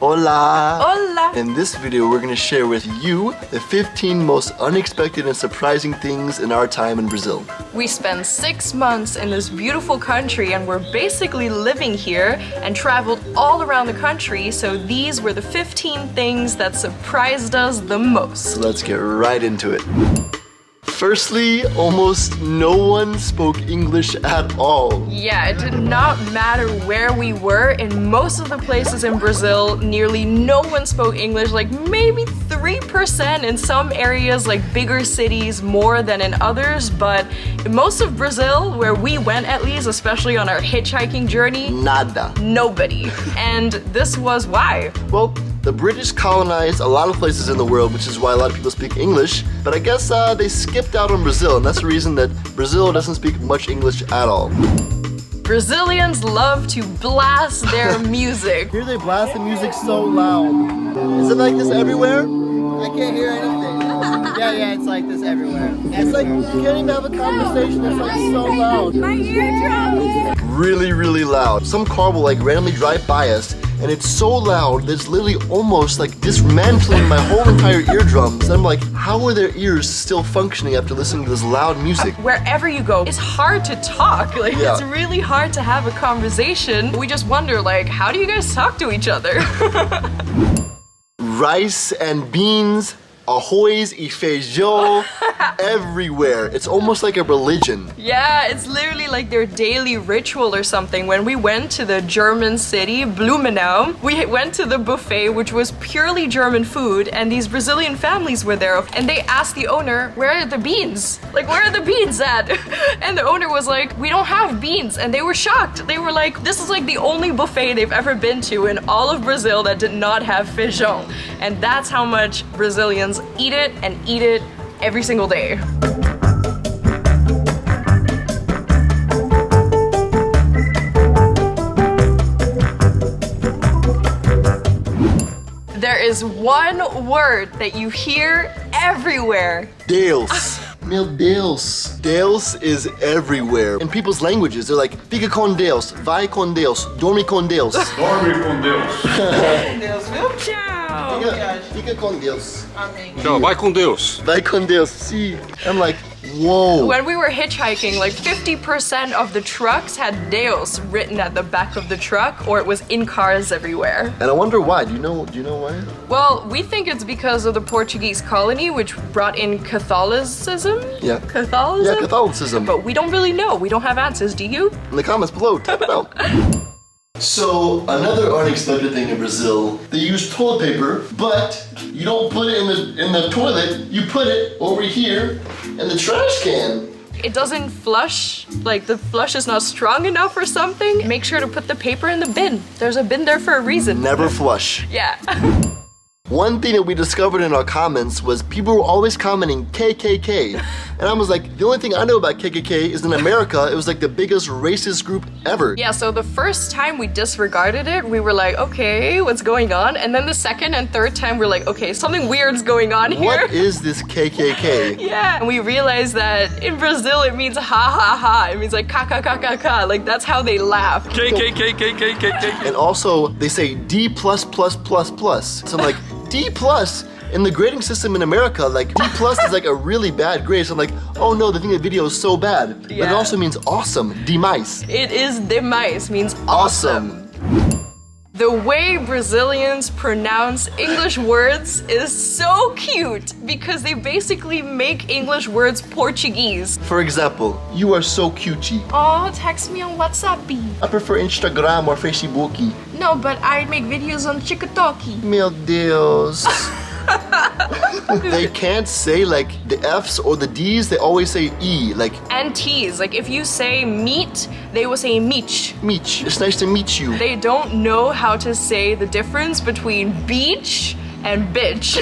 Hola! Hola! In this video, we're gonna share with you the 15 most unexpected and surprising things in our time in Brazil. We spent 6 months in this beautiful country and we're basically living here and traveled all around the country, so these were the 15 things that surprised us the most. So let's get right into it. Firstly, almost no one spoke English at all. Yeah, it did not matter where we were. In most of the places in Brazil, nearly no one spoke English, like maybe 3% in some areas, like bigger cities, more than in others. But in most of Brazil, where we went at least, especially on our hitchhiking journey, Nada. nobody. And this was why. Well, the British colonized a lot of places in the world, which is why a lot of people speak English, but I guess they skipped out on Brazil, and that's the reason that Brazil doesn't speak much English at all. Brazilians love to blast their music. Here they blast the music so loud. Is it like this everywhere? I can't hear anything. Yeah, it's like this everywhere. It's like you can't even have a conversation. It's like so loud. My eardrums! Really, really loud. Some car will like randomly drive by us, and it's so loud that it's literally almost like dismantling my whole entire eardrums. And I'm like, how are their ears still functioning after listening to this loud music? Wherever you go, it's hard to talk. Like, Yeah. It's really hard to have a conversation. We just wonder, like, how do you guys talk to each other? Rice and beans, arroz e feijão, everywhere. It's almost like a religion. Yeah, it's literally like their daily ritual or something. When we went to the German city, Blumenau, we went to the buffet, which was purely German food, and these Brazilian families were there, and they asked the owner, where are the beans? Like, where are the beans at? And the owner was like, we don't have beans, and they were shocked. They were like, this is like the only buffet they've ever been to in all of Brazil that did not have feijão. And that's how much Brazilians eat it and eat it every single day. There is one word that you hear everywhere. Deus. Meu Deus. Deus is everywhere. In people's languages, they're like, fica com Deus, vai com Deus, dorme com Deus. Dorme com Deus. Deus, viu? Ciao. Fica com Deus. Amém. Tchau, vai com Deus. Vai com Deus. See, I'm like, whoa. When we were hitchhiking, like 50% of the trucks had Deus written at the back of the truck, or it was in cars everywhere. And I wonder why. Do you know why? Well, we think it's because of the Portuguese colony, which brought in Catholicism? Yeah. Catholicism? Yeah, Catholicism. But we don't really know. We don't have answers, do you? In the comments below, type it out. So, another unexpected thing in Brazil, they use toilet paper, but you don't put it in the toilet, you put it over here in the trash can. It doesn't flush, like the flush is not strong enough or something. Make sure to put the paper in the bin. There's a bin there for a reason. Never flush. Yeah. One thing that we discovered in our comments was people were always commenting KKK. And I was like, the only thing I know about KKK is in America, it was like the biggest racist group ever. Yeah, so the first time we disregarded it, we were like, okay, what's going on? And then the second and third time, we're like, okay, something weird's going on here. What is this KKK? Yeah, and we realized that in Brazil it means ha ha ha. It means like ka ka ka ka ka. Like that's how they laugh. K. And also, they say D+++++. So I'm like, D+. In the grading system in America, like D+ is like a really bad grade. So I'm like, oh no, the thing that video is so bad. But it Yeah. also means awesome, demais. It is demais, means Awesome. The way Brazilians pronounce English words is so cute because they basically make English words Portuguese. For example, you are so cutesy. Oh, text me on WhatsApp. I prefer Instagram or Facebook. No, but I make videos on TikTok. Meu Deus. They can't say like the F's or the D's, they always say E, like And T's, like if you say meat, they will say meat. meet. It's nice to meet you. They don't know how to say the difference between beach and bitch.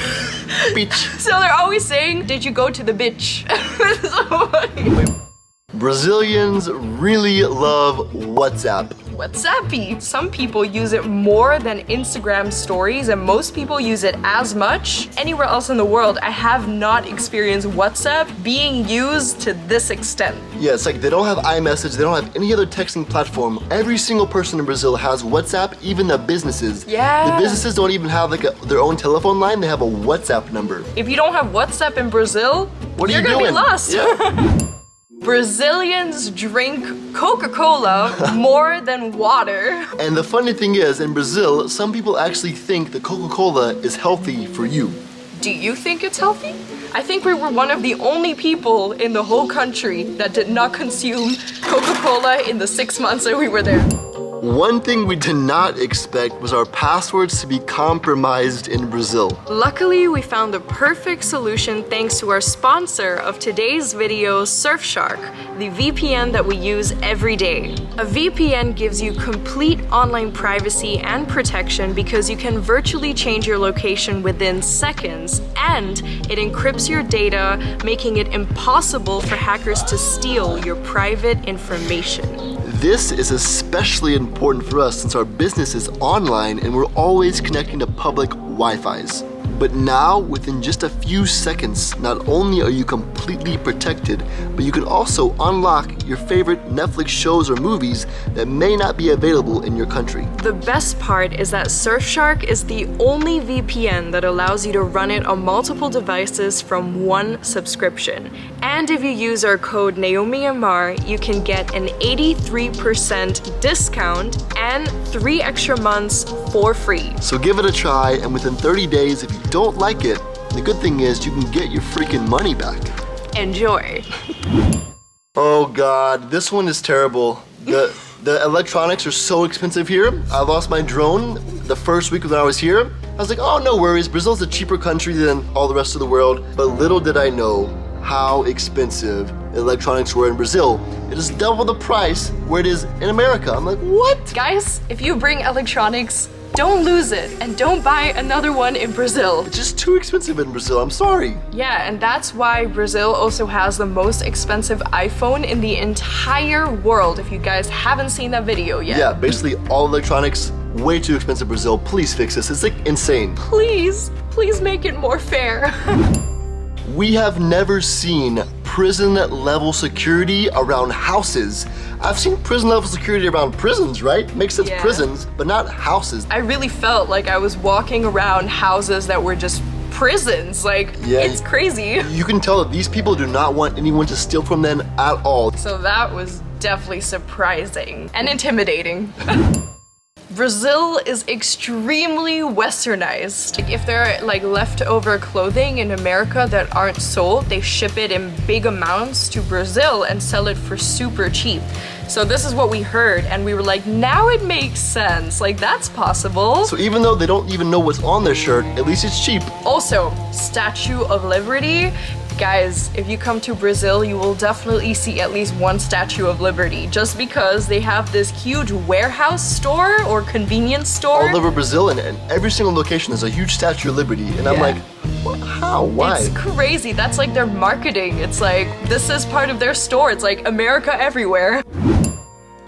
Beach. So they're always saying, did you go to the bitch? So funny. Brazilians really love WhatsApp. WhatsApp. Some people use it more than Instagram stories, and most people use it as much. Anywhere else in the world, I have not experienced WhatsApp being used to this extent. Yeah, it's like they don't have iMessage, they don't have any other texting platform. Every single person in Brazil has WhatsApp, even the businesses. Yeah. The businesses don't even have like their own telephone line, they have a WhatsApp number. If you don't have WhatsApp in Brazil, What are you're you gonna doing? be lost. Yeah. Brazilians drink Coca-Cola more than water. And the funny thing is, in Brazil, some people actually think that Coca-Cola is healthy for you. Do you think it's healthy? I think we were one of the only people in the whole country that did not consume Coca-Cola in the 6 months that we were there. One thing we did not expect was our passwords to be compromised in Brazil. Luckily, we found the perfect solution thanks to our sponsor of today's video, Surfshark, the VPN that we use every day. A VPN gives you complete online privacy and protection because you can virtually change your location within seconds, and it encrypts your data, making it impossible for hackers to steal your private information. This is especially important for us since our business is online and we're always connecting to public Wi-Fis. But now, within just a few seconds, not only are you completely protected, but you can also unlock your favorite Netflix shows or movies that may not be available in your country. The best part is that Surfshark is the only VPN that allows you to run it on multiple devices from one subscription. And if you use our code NaomiAmar, you can get an 83% discount and 3 extra months for free. So give it a try, and within 30 days, if you don't like it, the good thing is you can get your freaking money back. Enjoy. Oh God, this one is terrible. The electronics are so expensive here. I lost my drone the first week when I was here. I was like, oh, no worries. Brazil's a cheaper country than all the rest of the world. But little did I know how expensive electronics were in Brazil. It is double the price where it is in America. I'm like, what? Guys, if you bring electronics, don't lose it and don't buy another one in Brazil. It's just too expensive in Brazil. I'm sorry. Yeah, and that's why Brazil also has the most expensive iPhone in the entire world, if you guys haven't seen that video yet. Yeah, basically all electronics, way too expensive in Brazil. Please fix this. It's like insane. Please make it more fair. We have never seen prison-level security around houses. I've seen prison-level security around prisons, right? Makes sense, Yeah. prisons, but not houses. I really felt like I was walking around houses that were just prisons. Like, Yeah. it's crazy. You can tell that these people do not want anyone to steal from them at all. So that was definitely surprising and intimidating. Brazil is extremely westernized. Like, if there are like leftover clothing in America that aren't sold, they ship it in big amounts to Brazil and sell it for super cheap. So this is what we heard, and we were like, now it makes sense. Like, that's possible. So even though they don't even know what's on their shirt, at least it's cheap. Also, Statue of Liberty. Guys, if you come to Brazil, you will definitely see at least one Statue of Liberty, just because they have this huge warehouse store or convenience store. All over Brazil, and every single location is a huge Statue of Liberty. And I'm Yeah. like, how? Why? It's crazy. That's like their marketing. It's like, this is part of their store. It's like America everywhere.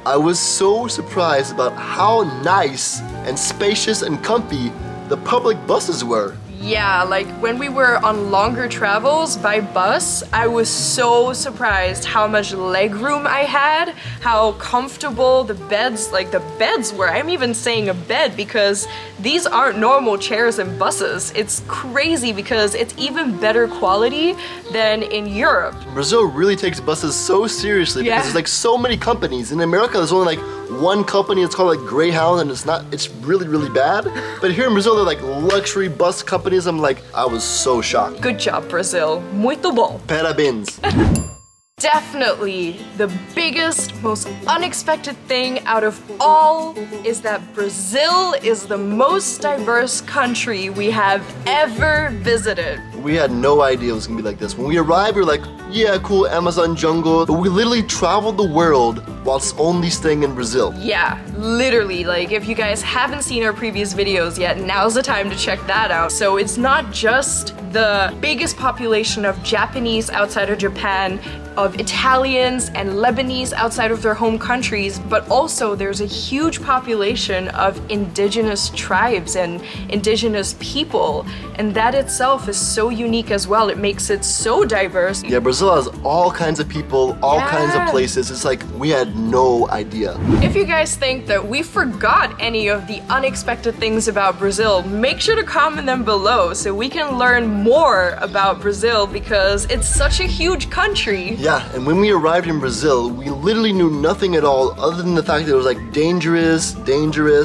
I was so surprised about how nice and spacious and comfy the public buses were. Yeah, like when we were on longer travels by bus, I was so surprised how much legroom I had, how comfortable the beds were. I'm even saying a bed because these aren't normal chairs in buses. It's crazy because it's even better quality than in Europe. Brazil really takes buses so seriously because Yeah. there's like so many companies. In America, there's only like one company. It's called like Greyhound, and it's really, really bad. But here in Brazil, they're like luxury bus companies. I'm like, I was so shocked. Good job, Brazil. Muito bom. Parabéns. Definitely the biggest, most unexpected thing out of all is that Brazil is the most diverse country we have ever visited. We had no idea it was gonna be like this. When we arrived, we were like, yeah, cool, Amazon jungle. But we literally traveled the world whilst only staying in Brazil. Yeah, literally, like if you guys haven't seen our previous videos yet, now's the time to check that out. So it's not just the biggest population of Japanese outside of Japan, of Italians and Lebanese outside of their home countries, but also there's a huge population of indigenous tribes and indigenous people, and that itself is so unique as well. It makes it so diverse. Yeah, Brazil has all kinds of people, all kinds of places. It's like we had no idea. If you guys think that we forgot any of the unexpected things about Brazil, make sure to comment them below so we can learn more about Brazil, because it's such a huge country. Yeah, and when we arrived in Brazil, we literally knew nothing at all other than the fact that it was like dangerous,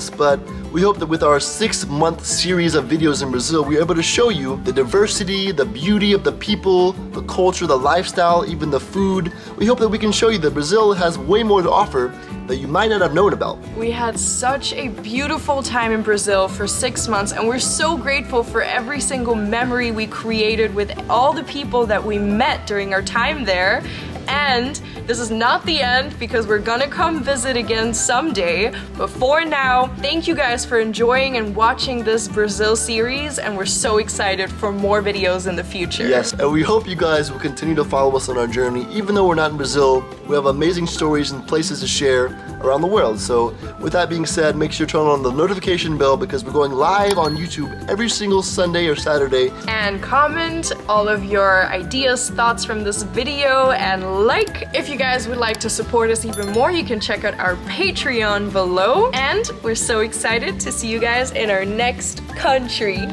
but we hope that with our 6-month series of videos in Brazil, we were able to show you the diversity, the beauty of the people, the culture, the lifestyle, even the food. We hope that we can show you that Brazil has way more to offer that you might not have known about. We had such a beautiful time in Brazil for 6 months, and we're so grateful for every single memory we created with all the people that we met during our time there. And this is not the end, because we're gonna come visit again someday. But for now, thank you guys for enjoying and watching this Brazil series, and we're so excited for more videos in the future. Yes, and we hope you guys will continue to follow us on our journey. Even though we're not in Brazil, we have amazing stories and places to share around the world. So with that being said, make sure to turn on the notification bell, because we're going live on YouTube every single Sunday or Saturday. And comment all of your ideas, thoughts from this video, and like. If you guys would like to support us even more, you can check out our Patreon below. And we're so excited to see you guys in our next country.